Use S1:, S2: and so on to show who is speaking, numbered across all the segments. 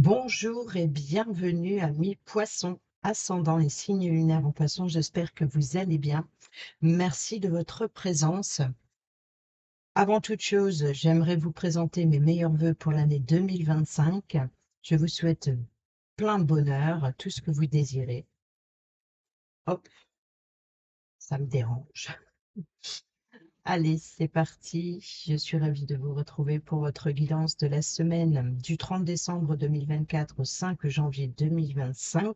S1: Bonjour et bienvenue à mi-poisson, ascendant et signe lunaire en poisson. J'espère que vous allez bien. Merci de votre présence. Avant toute chose, j'aimerais vous présenter mes meilleurs vœux pour l'année 2025. Je vous souhaite plein de bonheur, tout ce que vous désirez. Hop, ça me dérange. Allez, c'est parti. Je suis ravie de vous retrouver pour votre guidance de la semaine du 30 décembre 2024 au 5 janvier 2025.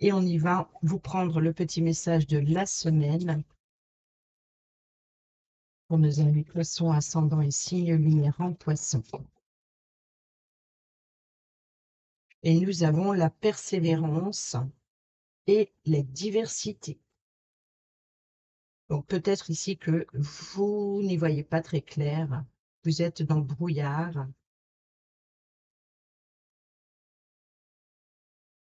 S1: Et on y va, vous prendre le petit message de la semaine pour nos amis poissons, ascendant et signe lunaire en poisson. Et nous avons la persévérance et la diversité. Donc peut-être ici que vous n'y voyez pas très clair, vous êtes dans le brouillard.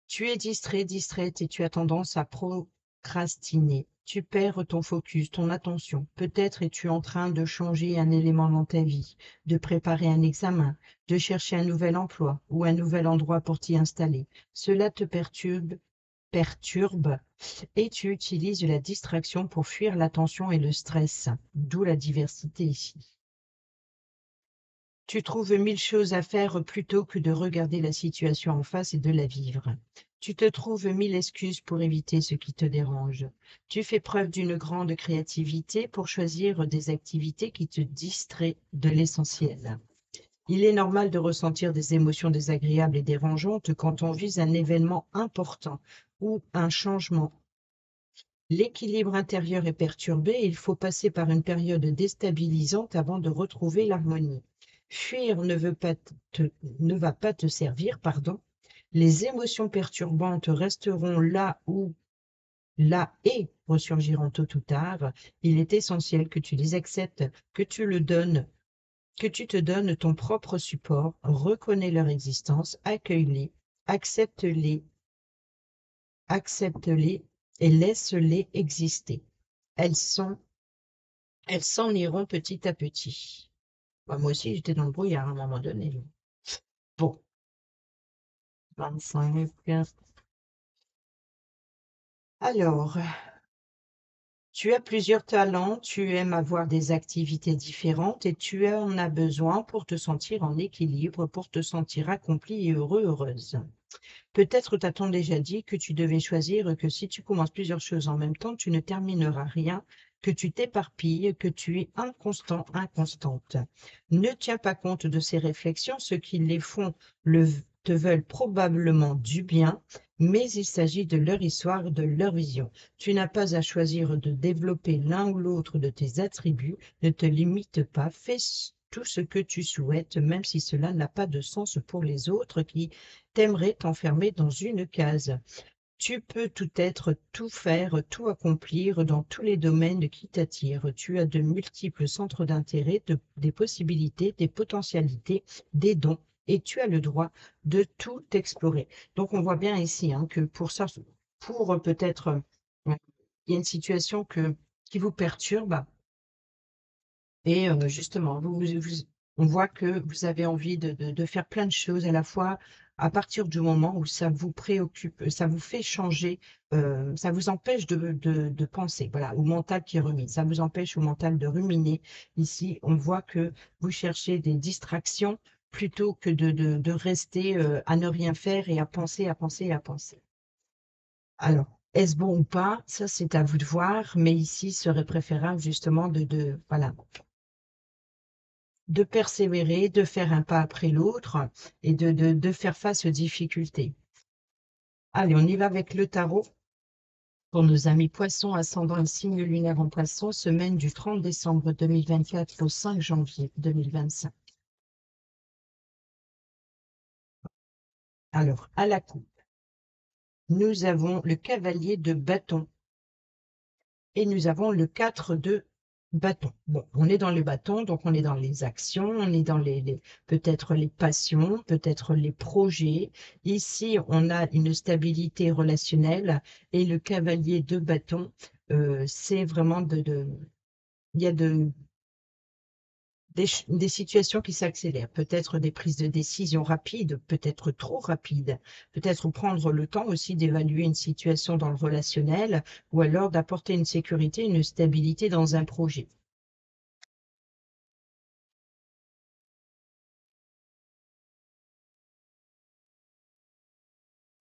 S1: Tu es distrait, distraite et tu as tendance à procrastiner. Tu perds ton focus, ton attention. Peut-être es-tu en train de changer un élément dans ta vie, de préparer un examen, de chercher un nouvel emploi ou un nouvel endroit pour t'y installer. Cela te perturbe et tu utilises la distraction pour fuir l'attention et le stress, d'où la diversité ici. Tu trouves mille choses à faire plutôt que de regarder la situation en face et de la vivre. Tu te trouves mille excuses pour éviter ce qui te dérange. Tu fais preuve d'une grande créativité pour choisir des activités qui te distraient de l'essentiel. Il est normal de ressentir des émotions désagréables et dérangeantes quand on vise un événement important ou un changement. L'équilibre intérieur est perturbé et il faut passer par une période déstabilisante avant de retrouver l'harmonie. Fuir ne va pas te servir, pardon. Les émotions perturbantes resteront là et ressurgiront tôt ou tard. Il est essentiel que tu les acceptes, que tu te donnes ton propre support, reconnais leur existence, accueille-les, accepte-les, accepte-les et laisse-les exister. Elles s'en iront petit à petit. Bah, moi aussi, j'étais dans le brouillard à un moment donné. Bon, 25. Alors, tu as plusieurs talents, tu aimes avoir des activités différentes et tu en as besoin pour te sentir en équilibre, pour te sentir accompli et heureux, heureuse. Peut-être t'a-t-on déjà dit que tu devais choisir, que si tu commences plusieurs choses en même temps, tu ne termineras rien, que tu t'éparpilles, que tu es inconstant, inconstante. Ne tiens pas compte de ces réflexions, ceux qui les font te veulent probablement du bien, mais il s'agit de leur histoire, de leur vision. Tu n'as pas à choisir de développer l'un ou l'autre de tes attributs, ne te limite pas, fais tout ce que tu souhaites, même si cela n'a pas de sens pour les autres qui t'aimerais t'enfermer dans une case. Tu peux tout être, tout faire, tout accomplir dans tous les domaines qui t'attirent. Tu as de multiples centres d'intérêt, des possibilités, des potentialités, des dons, et tu as le droit de tout explorer. Donc on voit bien ici que pour ça, pour peut-être, il y a une situation qui vous perturbe, et justement, on voit que vous avez envie de faire plein de choses à la fois à partir du moment où ça vous préoccupe, ça vous fait changer, ça vous empêche de penser, voilà, au mental qui rumine, ça vous empêche au mental de ruminer. Ici, on voit que vous cherchez des distractions plutôt que de rester à ne rien faire et à penser, à penser, à penser. Alors, est-ce bon ou pas? Ça, c'est à vous de voir, mais ici, il serait préférable justement voilà, de persévérer, de faire un pas après l'autre et de faire face aux difficultés. Allez, on y va avec le tarot pour nos amis poissons, ascendant et signe lunaire en poisson, semaine du 30 décembre 2024 au 5 janvier 2025. Alors, à la coupe, nous avons le cavalier de bâton et nous avons le 4 de bâton. Bon, on est dans le bâton, donc on est dans les actions, on est dans peut-être les passions, peut-être les projets. Ici, on a une stabilité relationnelle et le cavalier de bâton, c'est vraiment il y a des situations qui s'accélèrent, peut-être des prises de décision rapides, peut-être trop rapides, peut-être prendre le temps aussi d'évaluer une situation dans le relationnel ou alors d'apporter une sécurité, une stabilité dans un projet.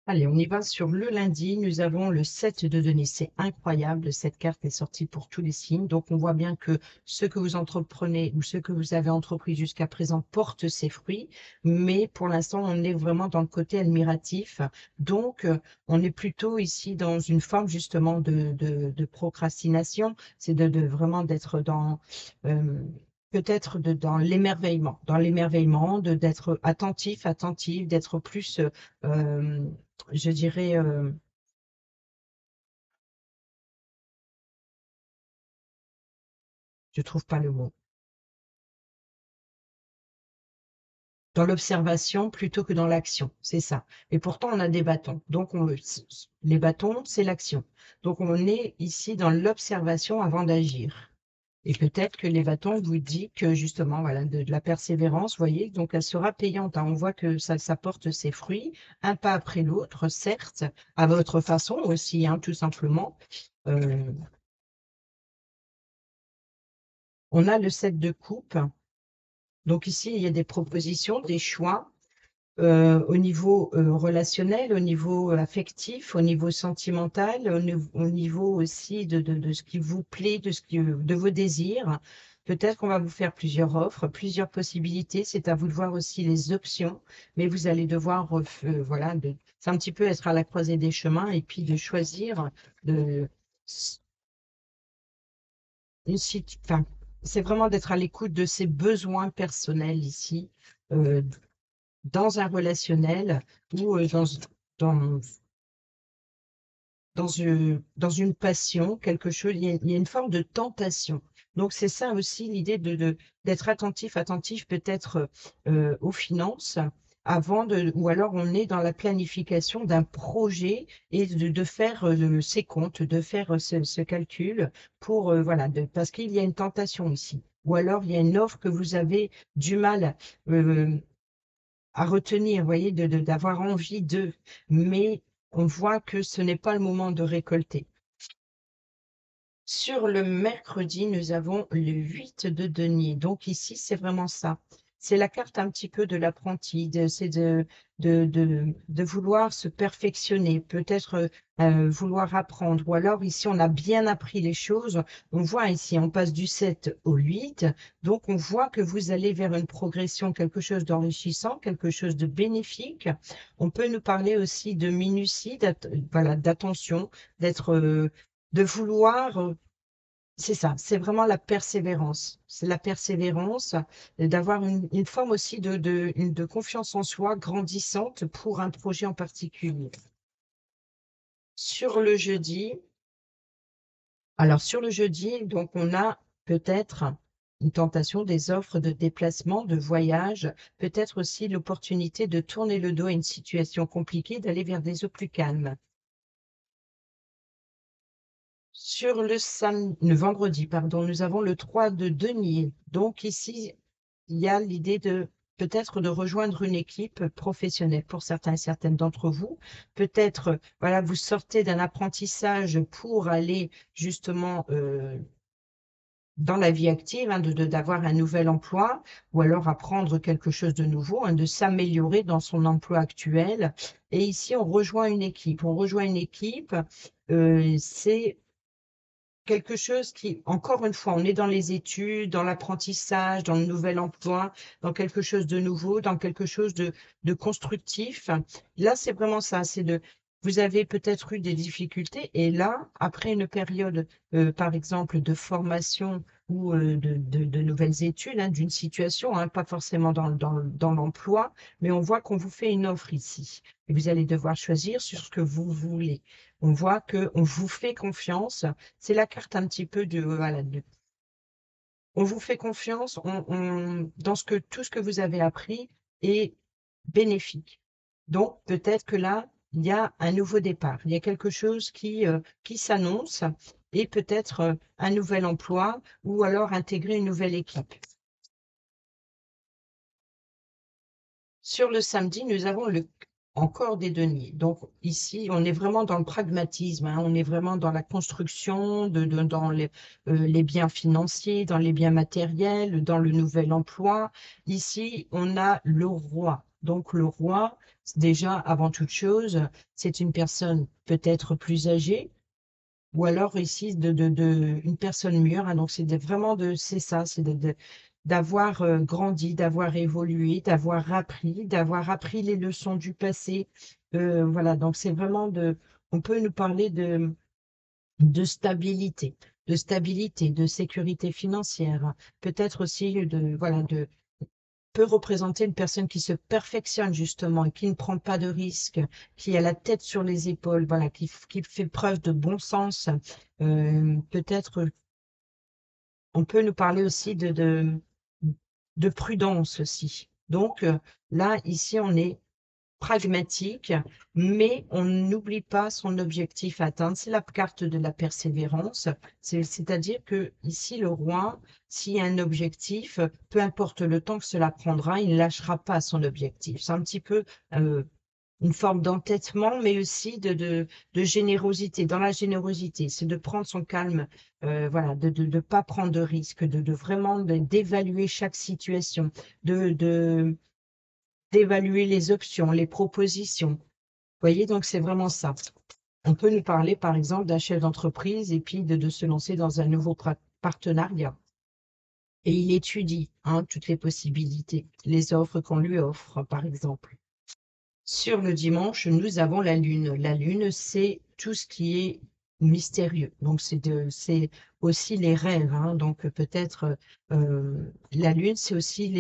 S1: Allez, on y va sur le lundi. Nous avons le 7 de denier. C'est incroyable. Cette carte est sortie pour tous les signes. Donc, on voit bien que ce que vous entreprenez ou ce que vous avez entrepris jusqu'à présent porte ses fruits. Mais pour l'instant, on est vraiment dans le côté admiratif. Donc, on est plutôt ici dans une forme justement de procrastination. C'est de vraiment d'être dans... euh, peut-être dans l'émerveillement, d'être attentif, attentif, d'être plus je dirais, je trouve pas le mot. Dans l'observation plutôt que dans l'action, c'est ça. Et pourtant, on a des bâtons. Donc, les bâtons, c'est l'action. Donc, on est ici dans l'observation avant d'agir. Et peut-être que les bâtons vous disent que justement, voilà, de la persévérance, vous voyez, donc elle sera payante, hein. On voit que ça porte ses fruits, un pas après l'autre, certes, à votre façon aussi, hein, tout simplement. Euh, on a le 7 de coupe. Donc ici, il y a des propositions, des choix au niveau relationnel, au niveau affectif, au niveau sentimental, au niveau aussi de ce qui vous plaît, de vos désirs. Peut-être qu'on va vous faire plusieurs offres, plusieurs possibilités. C'est à vous de voir aussi les options, mais vous allez devoir, voilà, c'est un petit peu être à la croisée des chemins et puis de choisir de, enfin, c'est vraiment d'être à l'écoute de ses besoins personnels ici. euh, dans un relationnel ou dans, dans une passion, quelque chose, il y a une forme de tentation. Donc c'est ça aussi l'idée d'être attentif, attentif peut-être aux finances avant ou alors on est dans la planification d'un projet et de faire ses comptes, de faire ce calcul pour, voilà, parce qu'il y a une tentation ici. Ou alors il y a une offre que vous avez du mal euh, à retenir, vous voyez, d'avoir envie de, mais on voit que ce n'est pas le moment de récolter. Sur le mercredi, nous avons le 8 de denier. Donc ici, c'est vraiment ça. C'est la carte un petit peu de l'apprenti, c'est de vouloir se perfectionner, peut-être vouloir apprendre. Ou alors ici, on a bien appris les choses. On voit ici, on passe du 7 au 8. Donc on voit que vous allez vers une progression, quelque chose d'enrichissant, quelque chose de bénéfique. On peut nous parler aussi de minutie, voilà, d'attention, d'être... de vouloir c'est ça, c'est vraiment la persévérance. C'est la persévérance, d'avoir une forme aussi de confiance en soi grandissante pour un projet en particulier. Sur le jeudi, alors sur le jeudi, donc on a peut-être une tentation des offres de déplacement, de voyage, peut-être aussi l'opportunité de tourner le dos à une situation compliquée, d'aller vers des eaux plus calmes. Sur le vendredi, pardon, nous avons le 3 de denier. Donc ici, il y a l'idée de peut-être de rejoindre une équipe professionnelle pour certains et certaines d'entre vous. Peut-être, voilà, vous sortez d'un apprentissage pour aller justement dans la vie active, hein, d'avoir un nouvel emploi ou alors apprendre quelque chose de nouveau, hein, de s'améliorer dans son emploi actuel. Et ici, on rejoint une équipe. On rejoint une équipe. C'est quelque chose qui, encore une fois, on est dans les études, dans l'apprentissage, dans le nouvel emploi, dans quelque chose de nouveau, dans quelque chose de constructif. Là, c'est vraiment ça, vous avez peut-être eu des difficultés et là, après une période, par exemple, de formation ou de nouvelles études, hein, d'une situation, hein, pas forcément dans l'emploi, mais on voit qu'on vous fait une offre ici. Et vous allez devoir choisir sur ce que vous voulez. On voit qu'on vous fait confiance. C'est la carte un petit peu voilà, on vous fait confiance dans tout ce que vous avez appris est bénéfique. Donc, peut-être que là, il y a un nouveau départ. Il y a quelque chose qui s'annonce et peut-être un nouvel emploi ou alors intégrer une nouvelle équipe. Sur le samedi, nous avons encore des deniers. Donc ici, on est vraiment dans le pragmatisme, hein, on est vraiment dans la construction, dans les biens financiers, dans les biens matériels, dans le nouvel emploi. Ici, on a le roi. Donc le roi, déjà, avant toute chose, c'est une personne peut-être plus âgée, ou alors ici une personne mûre, hein. Donc c'est ça, c'est d'avoir grandi, d'avoir évolué, d'avoir appris les leçons du passé. Voilà, donc c'est vraiment on peut nous parler de stabilité, de sécurité financière, hein. Peut-être aussi voilà, peut représenter une personne qui se perfectionne justement et qui ne prend pas de risques, qui a la tête sur les épaules, voilà, qui fait preuve de bon sens. Peut-être on peut nous parler aussi de prudence aussi. Donc là, ici, on est pragmatique, mais on n'oublie pas son objectif à atteindre. C'est la carte de la persévérance. C'est-à-dire que ici, le roi, s'il y a un objectif, peu importe le temps que cela prendra, il ne lâchera pas son objectif. C'est un petit peu une forme d'entêtement, mais aussi de générosité. Dans la générosité, c'est de prendre son calme, voilà, de pas prendre de risques, de vraiment d'évaluer chaque situation, de d'évaluer les options, les propositions. Vous voyez, donc c'est vraiment ça. On peut nous parler, par exemple, d'un chef d'entreprise et puis de se lancer dans un nouveau partenariat. Et il étudie, hein, toutes les possibilités, les offres qu'on lui offre, par exemple. Sur le dimanche, nous avons la lune. La lune, c'est tout ce qui est mystérieux. Donc, c'est aussi les rêves, hein. Donc, peut-être, la lune, c'est aussi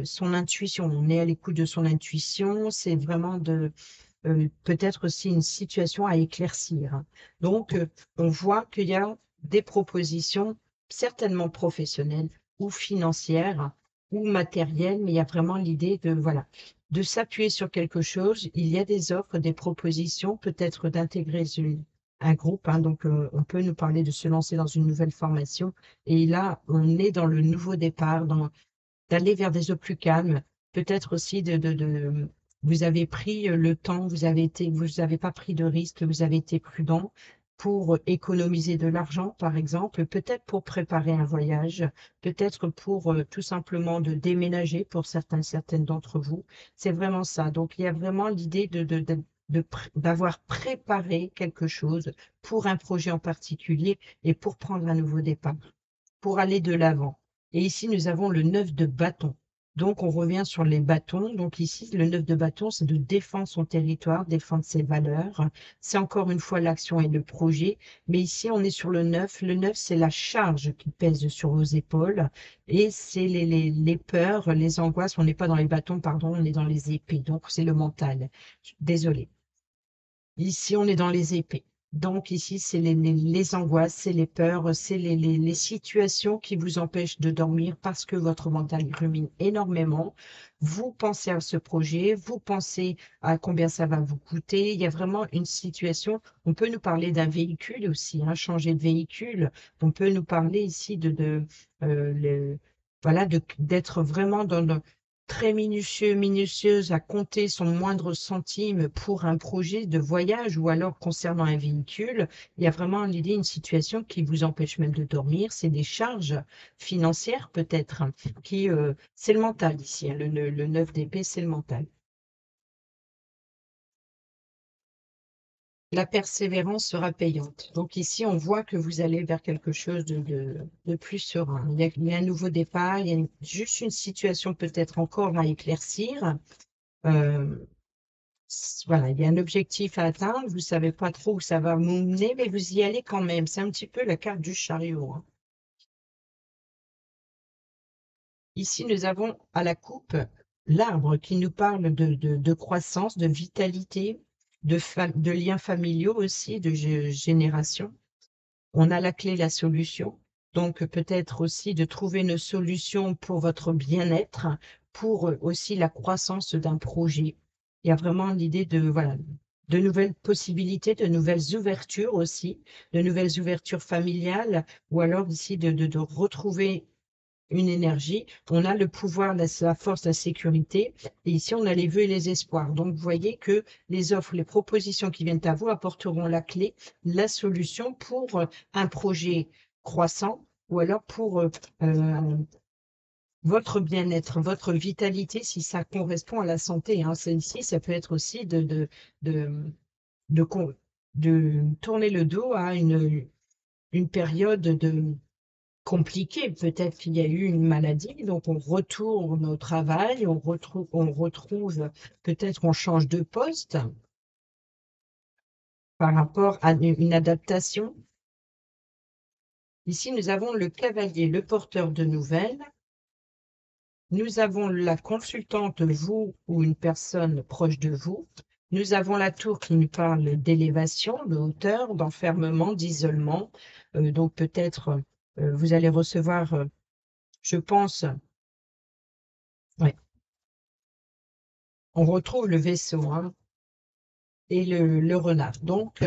S1: son intuition. On est à l'écoute de son intuition. C'est vraiment peut-être aussi une situation à éclaircir, hein. Donc, on voit qu'il y a des propositions certainement professionnelles ou financières ou matérielles, mais il y a vraiment l'idée voilà, de s'appuyer sur quelque chose. Il y a des offres, des propositions, peut-être d'intégrer un groupe, hein. Donc, on peut nous parler de se lancer dans une nouvelle formation. Et là, on est dans le nouveau départ, d'aller vers des eaux plus calmes, peut-être aussi vous avez pris le temps, vous avez pas pris de risques, vous avez été prudent pour économiser de l'argent, par exemple, peut-être pour préparer un voyage, peut-être pour tout simplement de déménager pour certaines d'entre vous. C'est vraiment ça. Donc, il y a vraiment l'idée d'avoir préparé quelque chose pour un projet en particulier et pour prendre un nouveau départ, pour aller de l'avant. Et ici, nous avons le 9 de bâton. Donc, on revient sur les bâtons. Donc, ici, le 9 de bâton, c'est de défendre son territoire, défendre ses valeurs. C'est encore une fois l'action et le projet. Mais ici, on est sur le 9. Le 9, c'est la charge qui pèse sur vos épaules. Et c'est les peurs, les angoisses. On n'est pas dans les bâtons, pardon, on est dans les épées. Donc, c'est le mental. Désolée. Ici, on est dans les épées. Donc ici, c'est les angoisses, c'est les peurs, c'est les situations qui vous empêchent de dormir parce que votre mental rumine énormément. Vous pensez à ce projet, vous pensez à combien ça va vous coûter. Il y a vraiment une situation. On peut nous parler d'un véhicule aussi, hein, changer de véhicule. On peut nous parler ici voilà, d'être vraiment très minutieuse à compter son moindre centime pour un projet de voyage ou alors concernant un véhicule. Il y a vraiment l'idée, une situation qui vous empêche même de dormir. C'est des charges financières peut-être, hein, c'est le mental ici, hein. Le 9 d'épée, c'est le mental. La persévérance sera payante. Donc ici, on voit que vous allez vers quelque chose de plus serein. Il y a un nouveau départ, il y a juste une situation peut-être encore à éclaircir. Euh, Voilà, il y a un objectif à atteindre, vous savez pas trop où ça va vous mener, mais vous y allez quand même. C'est un petit peu la carte du chariot, hein. Ici, nous avons à la coupe l'arbre qui nous parle de croissance, de vitalité, de liens familiaux aussi, de génération. On a la clé, la solution. Donc peut-être aussi de trouver une solution pour votre bien-être, pour aussi la croissance d'un projet. Il y a vraiment l'idée voilà, de nouvelles possibilités, de nouvelles ouvertures aussi, de nouvelles ouvertures familiales, ou alors ici de retrouver une énergie. On a le pouvoir, la force, la sécurité. Et ici, on a les vœux et les espoirs. Donc, vous voyez que les offres, les propositions qui viennent à vous apporteront la clé, la solution pour un projet croissant ou alors pour votre bien-être, votre vitalité, si ça correspond à la santé. Hein. Ici, ça peut être aussi de, de, con- de tourner le dos à une période compliquée. Peut-être qu'il y a eu une maladie, donc on retourne au travail, on retrouve, peut-être on change de poste par rapport à une adaptation. Ici, nous avons le cavalier, le porteur de nouvelles. Nous avons la consultante, vous ou une personne proche de vous. Nous avons la tour qui nous parle d'élévation, de hauteur, d'enfermement, d'isolement. Donc peut-être vous allez recevoir, je pense, ouais, on retrouve le vaisseau hein, et le renard. Donc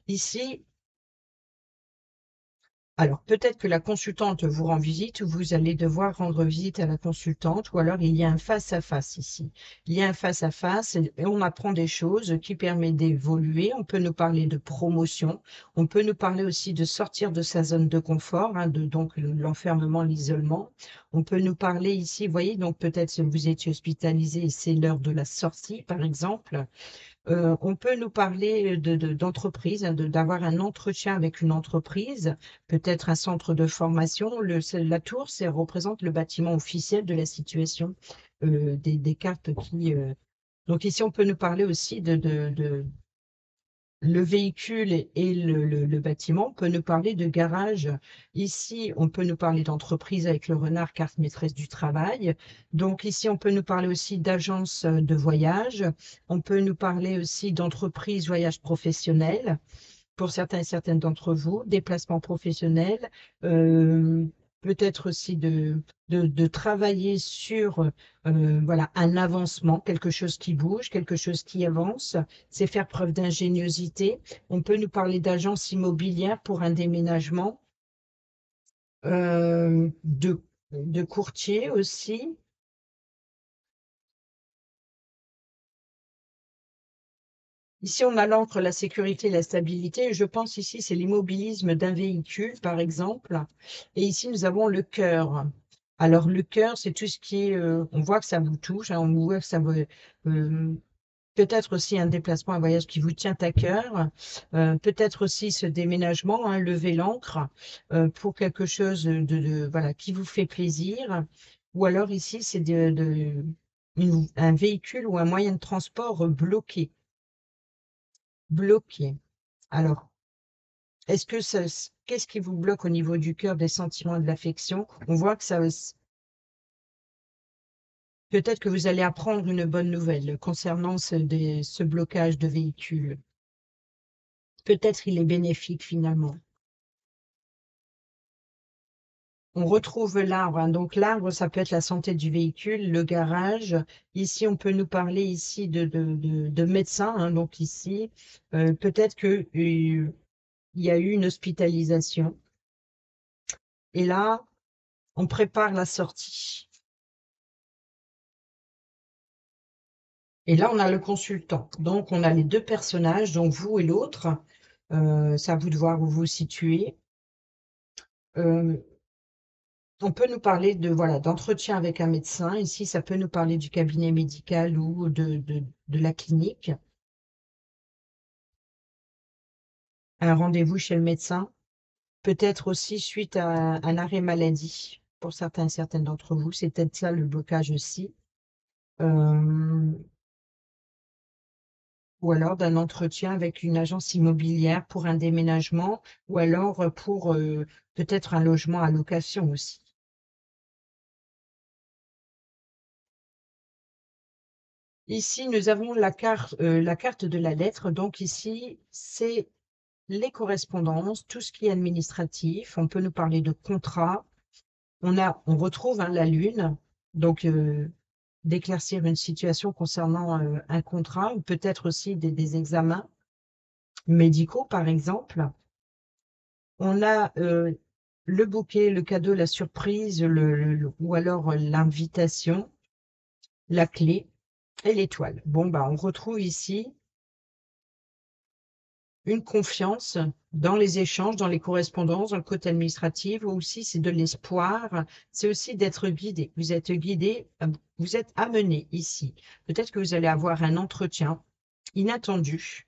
S1: ici, alors, peut-être que la consultante vous rend visite ou vous allez devoir rendre visite à la consultante ou alors il y a un face-à-face ici. Il y a un face-à-face et on apprend des choses qui permettent d'évoluer. On peut nous parler de promotion. On peut nous parler aussi de sortir de sa zone de confort, hein, donc l'enfermement, l'isolement. On peut nous parler ici, vous voyez, donc peut-être que vous étiez hospitalisé et c'est l'heure de la sortie, par exemple. On peut nous parler d'entreprise, hein, d'avoir un entretien avec une entreprise, peut-être un centre de formation. La tour, ça représente le bâtiment officiel de la situation des cartes qui. Donc ici, on peut nous parler aussi de le véhicule et le bâtiment. On peut nous parler de garage. Ici, on peut nous parler d'entreprise avec le renard, carte maîtresse du travail. Donc ici, on peut nous parler aussi d'agence de voyage. On peut nous parler aussi d'entreprise voyage professionnel pour certains et certaines d'entre vous, déplacements professionnels, euh, peut-être aussi de travailler sur voilà, un avancement, quelque chose qui bouge, quelque chose qui avance, c'est faire preuve d'ingéniosité. On peut nous parler d'agence immobilière pour un déménagement, euh, de, de courtier aussi. Ici, on a l'encre, la sécurité, la stabilité. Je pense ici, c'est l'immobilisme d'un véhicule, par exemple. Et ici, nous avons le cœur. Alors, le cœur, c'est tout ce qui est, on voit que ça vous touche, hein, on voit que ça vous, peut-être aussi un déplacement, un voyage qui vous tient à cœur, peut-être aussi ce déménagement, hein, lever l'ancre pour quelque chose voilà, qui vous fait plaisir. Ou alors ici, c'est un véhicule ou un moyen de transport bloqué. Bloqué. Alors, qu'est-ce qui vous bloque au niveau du cœur, des sentiments et de l'affection? On voit que peut-être que vous allez apprendre une bonne nouvelle concernant ce blocage de véhicule. Peut-être il est bénéfique finalement. On retrouve l'arbre, hein. Donc l'arbre, ça peut être la santé du véhicule, le garage. Ici, on peut nous parler ici de médecin, hein. Donc ici, peut-être que il y a eu une hospitalisation. Et là, on prépare la sortie. Et là, on a le consultant. Donc, on a les deux personnages, donc vous et l'autre. C'est à vous de voir où vous vous situez. Euh, on peut nous parler voilà, d'entretien avec un médecin. Ici, ça peut nous parler du cabinet médical ou de la clinique. Un rendez-vous chez le médecin. Peut-être aussi suite à un arrêt maladie. Pour certains et certaines d'entre vous, c'est peut-être ça le blocage aussi. Euh, ou alors d'un entretien avec une agence immobilière pour un déménagement, ou alors pour peut-être un logement à location aussi. Ici, nous avons la carte de la lettre. Donc ici, c'est les correspondances, tout ce qui est administratif. On peut nous parler de contrat. On retrouve hein, la lune, donc d'éclaircir une situation concernant un contrat, ou peut-être aussi des examens médicaux, par exemple. On a le bouquet, le cadeau, la surprise, ou alors l'invitation, la clé et l'étoile. Bon, bah, on retrouve ici une confiance dans les échanges, dans les correspondances, dans le côté administratif, ou aussi c'est de l'espoir, c'est aussi d'être guidé. Vous êtes guidé, vous êtes amené ici. Peut-être que vous allez avoir un entretien inattendu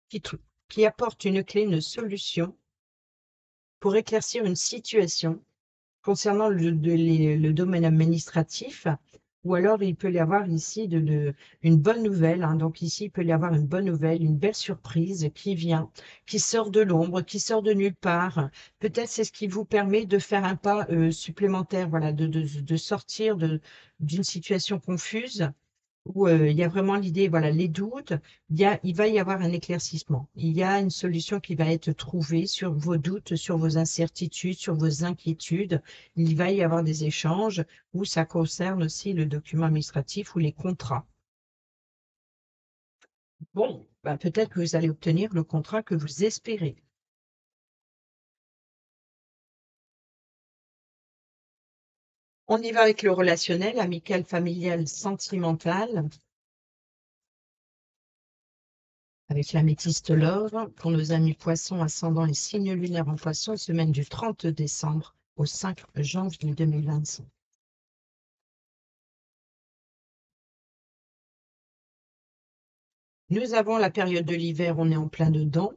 S1: qui, qui apporte une clé, une solution pour éclaircir une situation concernant le domaine administratif, ou alors il peut y avoir ici une bonne nouvelle, hein. Donc ici, il peut y avoir une bonne nouvelle, une belle surprise qui vient, qui sort de l'ombre, qui sort de nulle part. Peut-être c'est ce qui vous permet de faire un pas supplémentaire, voilà, de sortir d'une situation confuse où il y a vraiment l'idée, voilà, les doutes, il va y avoir un éclaircissement. Il y a une solution qui va être trouvée sur vos doutes, sur vos incertitudes, sur vos inquiétudes. Il va y avoir des échanges où ça concerne aussi le document administratif ou les contrats. Bon, ben peut-être que vous allez obtenir le contrat que vous espérez. On y va avec le relationnel, amical, familial, sentimental. Avec l'améthyste l'or, pour nos amis poissons, ascendant et signe lunaire en poisson, semaine du 30 décembre au 5 janvier 2025. Nous avons la période de l'hiver, on est en plein dedans,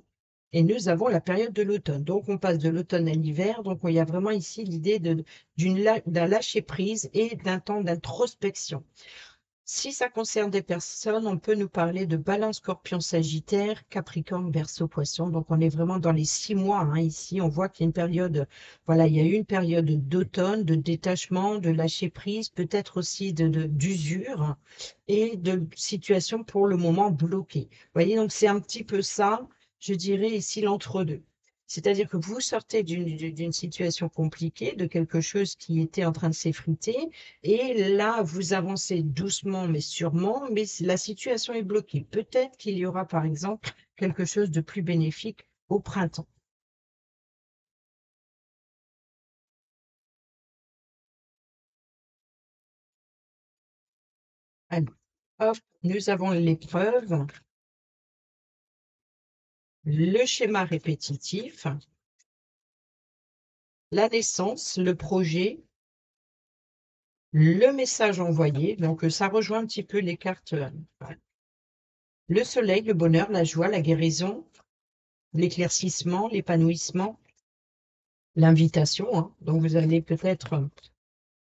S1: et nous avons la période de l'automne. Donc on passe de l'automne à l'hiver, donc il y a vraiment ici l'idée d'un lâcher-prise et d'un temps d'introspection. Si ça concerne des personnes, on peut nous parler de Balance, Scorpion, Sagittaire, Capricorne, Verseau, Poisson. Donc, on est vraiment dans les 6 mois, hein. Ici, on voit qu'il y a une période, voilà, il y a eu une période d'automne, de détachement, de lâcher prise, peut-être aussi d'usure et de situation pour le moment bloquée. Vous voyez, donc c'est un petit peu ça, je dirais ici l'entre-deux. C'est-à-dire que vous sortez d'une situation compliquée, de quelque chose qui était en train de s'effriter, et là, vous avancez doucement mais sûrement, mais la situation est bloquée. Peut-être qu'il y aura, par exemple, quelque chose de plus bénéfique au printemps. Alors, hop, nous avons l'épreuve, le schéma répétitif, la naissance, le projet, le message envoyé. Donc, ça rejoint un petit peu les cartes. Voilà. Le soleil, le bonheur, la joie, la guérison, l'éclaircissement, l'épanouissement, l'invitation, hein. Donc, vous allez peut-être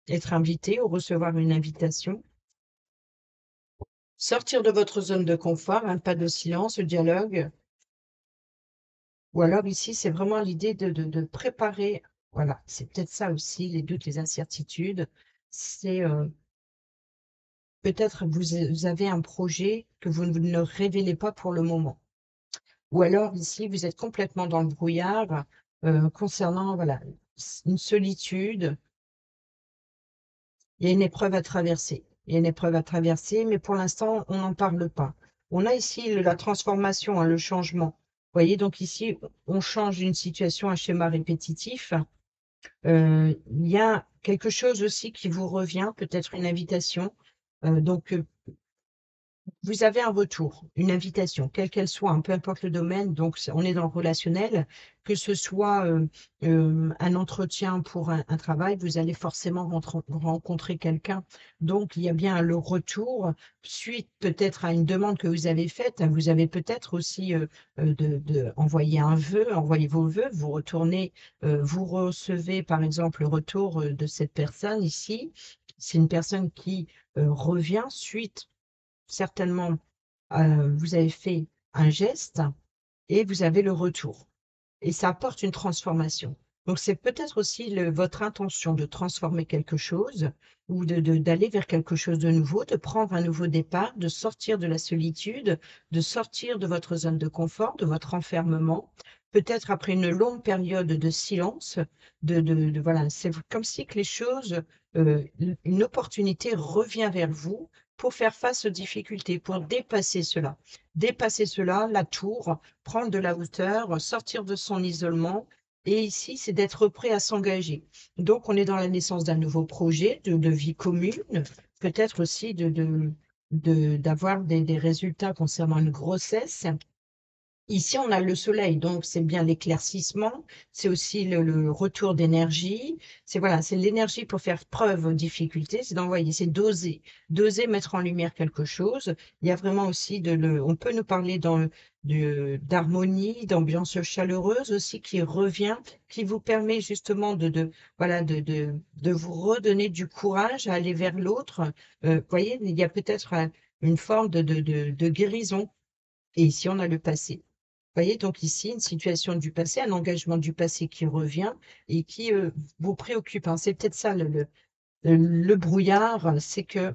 S1: être invité ou recevoir une invitation. Sortir de votre zone de confort, un pas de silence, le dialogue. Ou alors ici, c'est vraiment l'idée de préparer. Voilà, c'est peut-être ça aussi, les doutes, les incertitudes. C'est peut-être vous avez un projet que vous ne révélez pas pour le moment. Ou alors ici, vous êtes complètement dans le brouillard concernant voilà, une solitude. Il y a une épreuve à traverser. Il y a une épreuve à traverser, mais pour l'instant, on n'en parle pas. On a ici la transformation, hein, le changement. Vous voyez, donc ici, on change d'une situation, un schéma répétitif. Il y a quelque chose aussi qui vous revient, peut-être une invitation. Donc, vous avez un retour, une invitation, quelle qu'elle soit, hein, peu importe le domaine, donc on est dans le relationnel, que ce soit un entretien pour un travail, vous allez forcément rencontrer quelqu'un. Donc, il y a bien le retour, suite peut-être à une demande que vous avez faite, hein. Vous avez peut-être aussi envoyé un vœu, envoyé vos vœux, vous retournez, vous recevez par exemple le retour de cette personne ici. C'est une personne qui revient suite certainement, vous avez fait un geste et vous avez le retour et ça apporte une transformation. Donc c'est peut-être aussi votre intention de transformer quelque chose ou d'aller vers quelque chose de nouveau, de prendre un nouveau départ, de sortir de la solitude, de sortir de votre zone de confort, de votre enfermement. Peut-être après une longue période de silence, voilà, c'est comme si que les choses, une opportunité revient vers vous pour faire face aux difficultés, pour dépasser cela. Dépasser cela, la tour, prendre de la hauteur, sortir de son isolement Et ici, c'est d'être prêt à s'engager. Donc, on est dans la naissance d'un nouveau projet de vie commune, peut-être aussi d'avoir des résultats concernant une grossesse. Ici, on a le soleil, donc c'est bien l'éclaircissement, c'est aussi le retour d'énergie, c'est voilà, c'est l'énergie pour faire preuve aux difficultés, c'est d'envoyer, c'est d'oser mettre en lumière quelque chose. Il y a vraiment aussi on peut nous parler d'harmonie, d'ambiance chaleureuse aussi qui revient, qui vous permet justement voilà, de vous redonner du courage à aller vers l'autre. Vous voyez, il y a peut-être une forme de guérison. Et ici, on a le passé. Vous voyez, donc ici, une situation du passé, un engagement du passé qui revient et qui vous préoccupe, hein. C'est peut-être ça le brouillard, c'est que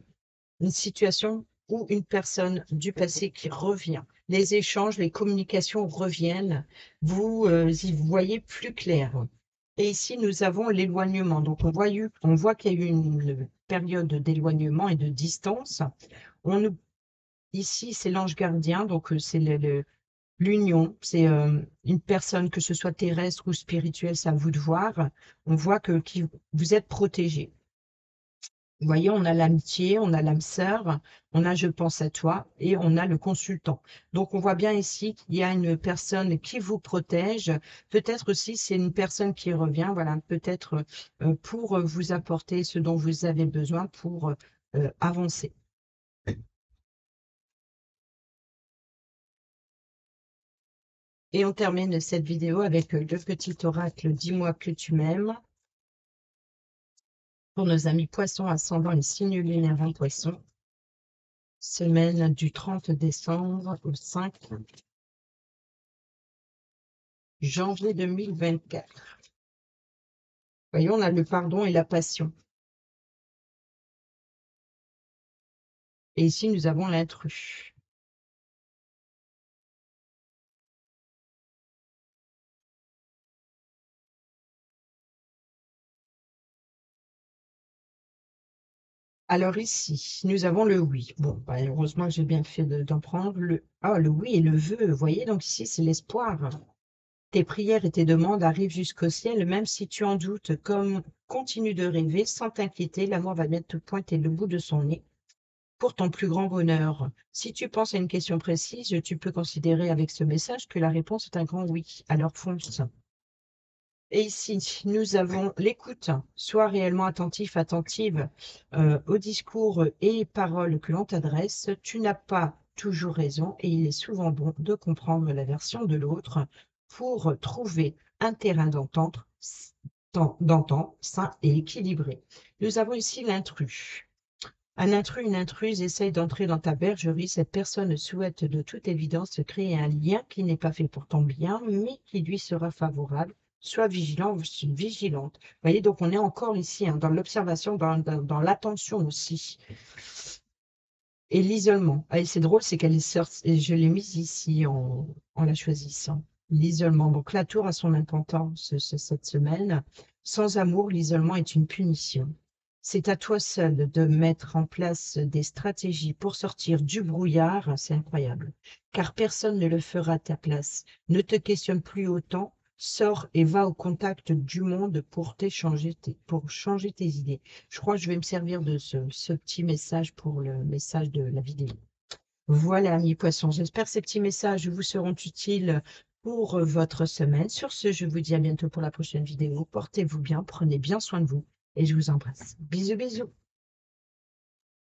S1: une situation ou une personne du passé qui revient. Les échanges, les communications reviennent, vous y voyez plus clair. Et ici, nous avons l'éloignement. Donc, on voit qu'il y a eu une période d'éloignement et de distance. Ici, c'est l'ange gardien, donc c'est l'union, c'est une personne, que ce soit terrestre ou spirituelle, c'est à vous de voir. On voit que vous êtes protégé. Vous voyez, on a l'amitié, on a l'âme sœur, on a je pense à toi et on a le consultant. Donc, on voit bien ici qu'il y a une personne qui vous protège. Peut-être aussi, c'est une personne qui revient, voilà, peut-être pour vous apporter ce dont vous avez besoin pour avancer. Et on termine cette vidéo avec le petit oracle Dis-moi que tu m'aimes. Pour nos amis poissons, ascendant et signe lunaire en poisson. Semaine du 30 décembre au 5 janvier 2024. Voyons, on a le pardon et la passion. Et ici, nous avons l'intrus. Alors ici, nous avons le oui. Bon, bah, heureusement que j'ai bien fait d'en prendre. Le oui et le vœu, vous voyez, donc ici, c'est l'espoir. Tes prières et tes demandes arrivent jusqu'au ciel, même si tu en doutes, comme continue de rêver, sans t'inquiéter, l'amour va bientôt pointer le bout de son nez pour ton plus grand bonheur. Si tu penses à une question précise, tu peux considérer avec ce message que la réponse est un grand oui. Alors fonce. Et ici, nous avons l'écoute. Sois réellement attentif, attentive aux discours et paroles que l'on t'adresse. Tu n'as pas toujours raison et il est souvent bon de comprendre la version de l'autre pour trouver un terrain d'entente sain et équilibré. Nous avons ici l'intrus. Un intrus, une intruse essaye d'entrer dans ta bergerie. Cette personne souhaite de toute évidence créer un lien qui n'est pas fait pour ton bien, mais qui lui sera favorable. Sois vigilant, vigilante. Vous voyez, donc on est encore ici hein, dans l'observation, dans l'attention aussi. Et l'isolement. Ah, et c'est drôle, c'est qu'elle est sortie, et je l'ai mise ici en la choisissant. L'isolement. Donc la tour a son importance cette semaine. Sans amour, l'isolement est une punition. C'est à toi seul de mettre en place des stratégies pour sortir du brouillard, c'est incroyable, car personne ne le fera à ta place. Ne te questionne plus autant, sors et va au contact du monde pour changer tes idées. Je crois que je vais me servir de ce petit message pour le message de la vidéo. Voilà, amis poissons, j'espère que ces petits messages vous seront utiles pour votre semaine. Sur ce, je vous dis à bientôt pour la prochaine vidéo. Portez-vous bien, prenez bien soin de vous et je vous embrasse. Bisous, bisous.